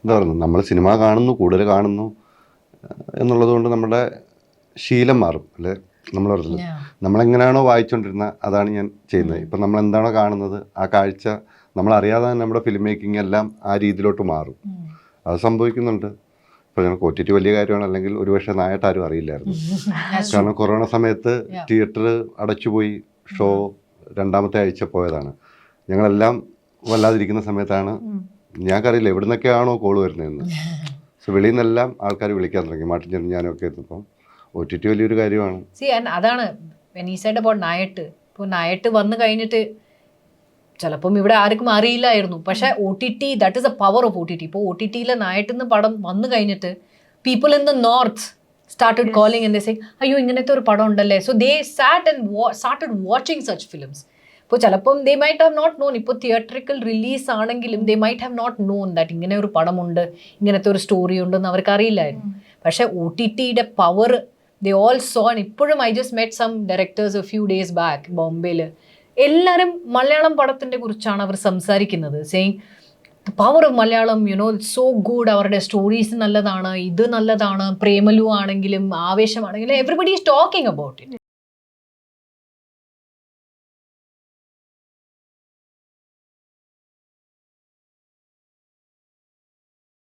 എന്താ പറയുന്നത്, നമ്മൾ സിനിമ കാണുന്നു, കൂടുതൽ കാണുന്നു എന്നുള്ളത് കൊണ്ട് നമ്മുടെ ശീലം മാറും അല്ലേ. നമ്മൾ പറഞ്ഞത് നമ്മളെങ്ങനെയാണോ വായിച്ചുകൊണ്ടിരുന്നത് അതാണ് ഞാൻ ചെയ്യുന്നത്. ഇപ്പം നമ്മൾ എന്താണോ കാണുന്നത് ആ കാഴ്ച നമ്മളറിയാതെ തന്നെ നമ്മുടെ ഫിലിം മേക്കിംഗ് എല്ലാം ആ രീതിയിലോട്ട് മാറും. അത് സംഭവിക്കുന്നുണ്ട്. ഇപ്പോൾ ഞങ്ങൾക്ക് OTT വലിയ കാര്യമാണ്, അല്ലെങ്കിൽ ഒരുപക്ഷെ നായായിട്ട് ആരും അറിയില്ലായിരുന്നു. കാരണം കൊറോണ സമയത്ത് തിയേറ്റർ അടച്ചുപോയി, ഷോ രണ്ടാമത്തെ ആഴ്ച പോയതാണ്. ഞങ്ങളെല്ലാം വല്ലാതിരിക്കുന്ന സമയത്താണ്, ഞങ്ങൾക്കറിയില്ല എവിടെ നിന്നൊക്കെയാണോ കോൾ വരുന്നതെന്ന്. സോ വെളിയിൽ നിന്നെല്ലാം ആൾക്കാർ വിളിക്കാൻ തുടങ്ങി. മാർട്ടിൻ ചേട്ടൻ ഞാനൊക്കെ എത്തുമ്പം OTT വലിയൊരു കാര്യമാണ്. അതാണ് നായട്ട്. ഇപ്പോൾ നായട്ട് വന്നു കഴിഞ്ഞിട്ട് ചിലപ്പം ഇവിടെ ആർക്കും അറിയില്ലായിരുന്നു. പക്ഷെ OTT, that is a power of OTT. ഇപ്പോൾ OTTയിലെ നായട്ടിന്ന് പടം വന്നു കഴിഞ്ഞിട്ട് people in the north started calling and they say അയ്യോ ഇങ്ങനത്തെ ഒരു പടം ഉണ്ടല്ലേ. So they started watching such films. ഇപ്പോൾ ചിലപ്പം they might have not known, ഇപ്പോൾ തിയേറ്ററിക്കൽ റിലീസ് ആണെങ്കിലും they might have not known that ഇങ്ങനെ ഒരു പടമുണ്ട്, ഇങ്ങനത്തെ ഒരു സ്റ്റോറി ഉണ്ടെന്ന് അവർക്ക് അറിയില്ലായിരുന്നു. പക്ഷേ OTTയുടെ പവർ ദേ ഓൾ സോ. ഇപ്പോഴും I just met some directors a few days back ബോംബെയിൽ. എല്ലാവരും മലയാളം പടത്തിൻ്റെ കുറിച്ചാണ് അവർ സംസാരിക്കുന്നത്. Saying the power of Malayalam, so good, അവരുടെ സ്റ്റോറീസ് നല്ലതാണ്, ഇത് നല്ലതാണ്, പ്രേമലു ആണെങ്കിലും ആവേശമാണെങ്കിലും everybody is talking about it.